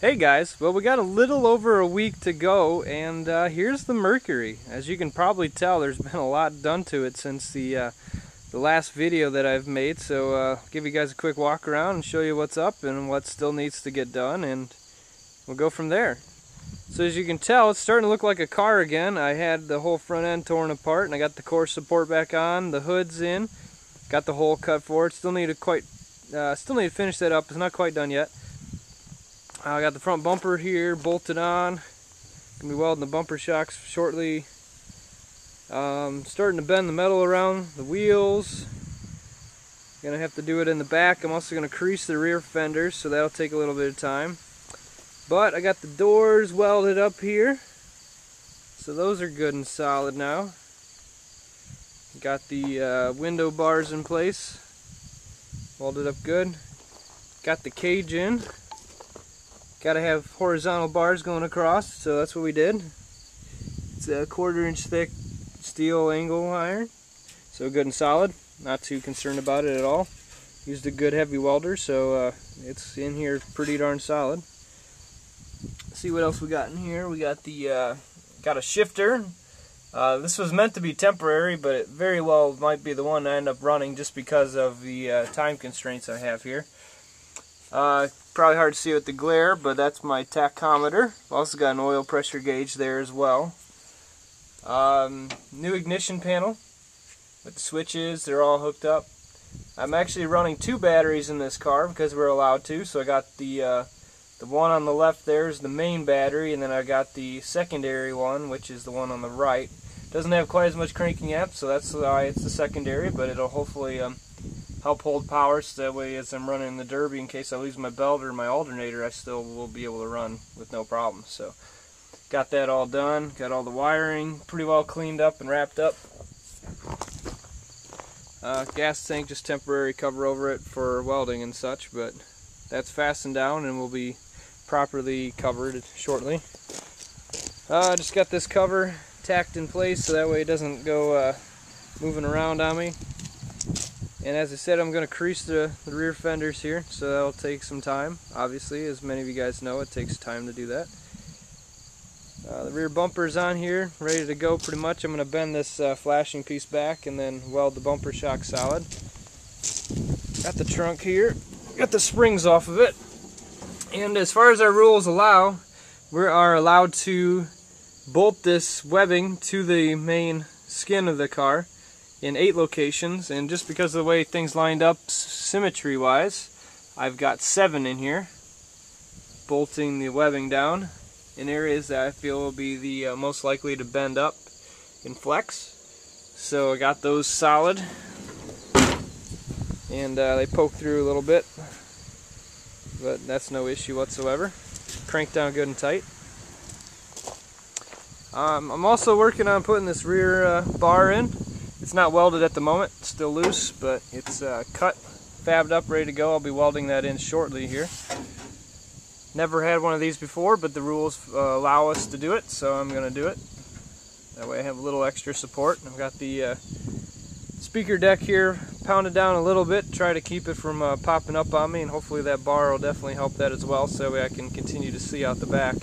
Hey guys, well, we got a little over a week to go, and here's the Mercury. As you can probably tell, there's been a lot done to it since the last video that I've made, so I'll give you guys a quick walk around and show you what's up and what still needs to get done, and we'll go from there. So as you can tell, it's starting to look like a car again. I had the whole front end torn apart, and I got the core support back on, the hood's in, got the hole cut for it. Still need to finish that up. It's not quite done yet. I got the front bumper here bolted on. Gonna be welding the bumper shocks shortly. Starting to bend the metal around the wheels. Gonna have to do it in the back. I'm also gonna crease the rear fenders, so that'll take a little bit of time. But I got the doors welded up here, so those are good and solid now. Got the window bars in place, welded up good. Got the cage in. Got to have horizontal bars going across, so that's what we did. It's a 1/4 inch thick steel angle iron, so good and solid. Not too concerned about it at all. Used a good heavy welder, so it's in here pretty darn solid. Let's see what else we got in here. We got the got a shifter. This was meant to be temporary, but it very well might be the one I end up running just because of the time constraints I have here. Probably hard to see with the glare, but that's my tachometer. I've also got an oil pressure gauge there as well. New ignition panel with the switches, they're all hooked up. I'm actually running 2 batteries in this car because we're allowed to, so I got the one on the left there is the main battery, and then I got the secondary one, which is the one on the right. Doesn't have quite as much cranking amp, so that's why it's the secondary, but it'll hopefully help hold power, so that way as I'm running the derby, in case I lose my belt or my alternator, I still will be able to run with no problem. So got that all done, got all the wiring pretty well cleaned up and wrapped up. Gas tank, just temporary cover over it for welding and such, but that's fastened down and will be properly covered shortly. Just got this cover tacked in place so that way it doesn't go moving around on me. And as I said, I'm going to crease the rear fenders here, so that'll take some time. Obviously, as many of you guys know, it takes time to do that. The rear bumper's on here, ready to go pretty much. I'm going to bend this flashing piece back and then weld the bumper shock solid. Got the trunk here, got the springs off of it. And as far as our rules allow, we are allowed to bolt this webbing to the main skin of the car in 8 locations, and just because of the way things lined up symmetry wise, I've got 7 in here, bolting the webbing down in areas that I feel will be the most likely to bend up and flex. So I got those solid, and they poke through a little bit, but that's no issue whatsoever. Cranked down good and tight. I'm also working on putting this rear bar in. It's not welded at the moment, it's still loose, but it's cut, fabbed up, ready to go. I'll be welding that in shortly here. Never had one of these before, but the rules allow us to do it, so I'm going to do it. That way I have a little extra support. I've got the speaker deck here pounded down a little bit, try to keep it from popping up on me, and hopefully that bar will definitely help that as well, so that way I can continue to see out the back.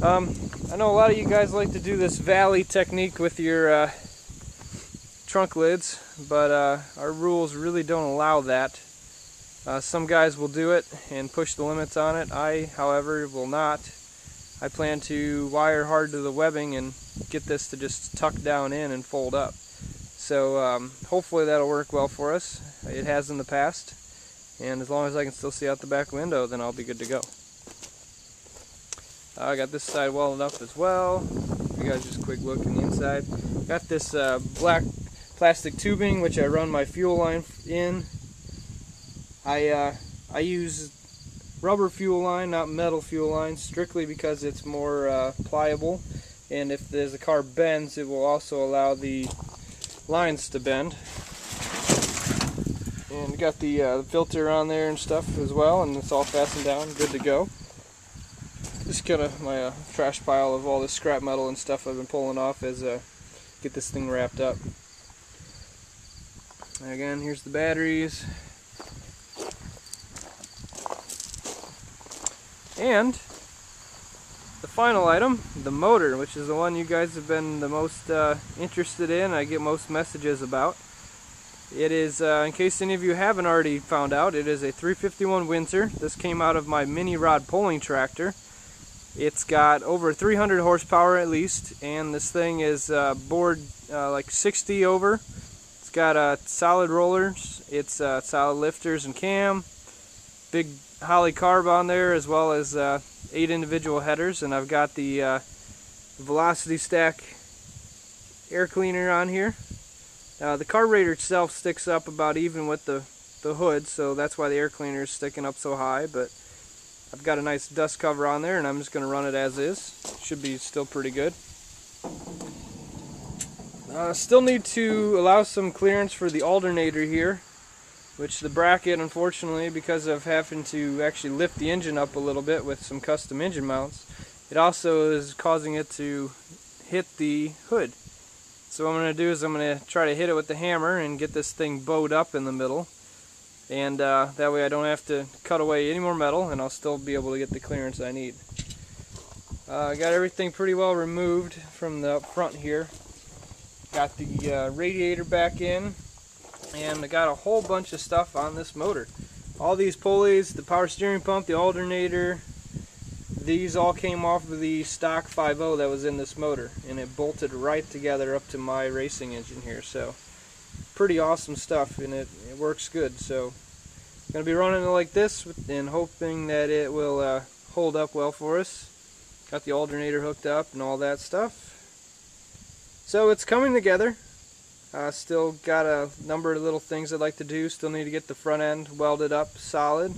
I know a lot of you guys like to do this valley technique with your trunk lids, but our rules really don't allow that. Some guys will do it and push the limits on it. I, however, will not. I plan to wire hard to the webbing and get this to just tuck down in and fold up. So hopefully that'll work well for us. It has in the past, and as long as I can still see out the back window, then I'll be good to go. I got this side welded up as well. You guys just a quick look in the inside. Got this black plastic tubing which I run my fuel line in. I use rubber fuel line, not metal fuel line, strictly because it's more pliable, and if the car bends, it will also allow the lines to bend. And got the filter on there and stuff as well, and it's all fastened down, good to go. Just kind of my trash pile of all this scrap metal and stuff I've been pulling off as get this thing wrapped up. And again, here's the batteries. And the final item, the motor, which is the one you guys have been the most interested in, I get most messages about. It is, in case any of you haven't already found out, it is a 351 Windsor. This came out of my mini rod pulling tractor. It's got over 300 horsepower at least, and this thing is bored like 60 over. It's got solid rollers, it's solid lifters and cam, big Holly carb on there, as well as 8 individual headers, and I've got the Velocity Stack air cleaner on here. The carburetor itself sticks up about even with the hood, so that's why the air cleaner is sticking up so high, but I've got a nice dust cover on there, and I'm just going to run it as is. Should be still pretty good. Still need to allow some clearance for the alternator here, which the bracket, unfortunately, because of having to actually lift the engine up a little bit with some custom engine mounts, it also is causing it to hit the hood. So what I'm going to do is I'm going to try to hit it with the hammer and get this thing bowed up in the middle. And that way I don't have to cut away any more metal, and I'll still be able to get the clearance I need. I got everything pretty well removed from the up front here. Got the radiator back in, and I got a whole bunch of stuff on this motor. All these pulleys, the power steering pump, the alternator, these all came off of the stock 5.0 that was in this motor, and it bolted right together up to my racing engine here. So pretty awesome stuff, and it works good. So I'm going to be running it like this and hoping that it will hold up well for us. Got the alternator hooked up and all that stuff. So it's coming together. Still got a number of little things I'd like to do. Still need to get the front end welded up solid.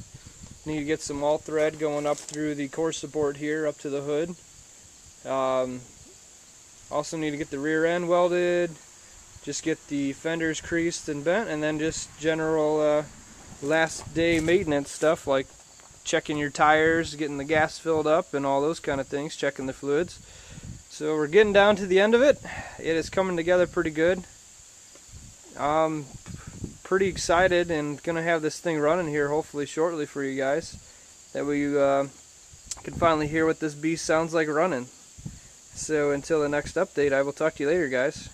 Need to get some all thread going up through the core support here up to the hood. Also need to get the rear end welded. Just get the fenders creased and bent, and then just general last day maintenance stuff like checking your tires, getting the gas filled up, and all those kind of things, checking the fluids. So we're getting down to the end of it. It is coming together pretty good. Pretty excited and gonna have this thing running here hopefully shortly for you guys. That way you can finally hear what this beast sounds like running. So until the next update, I will talk to you later, guys.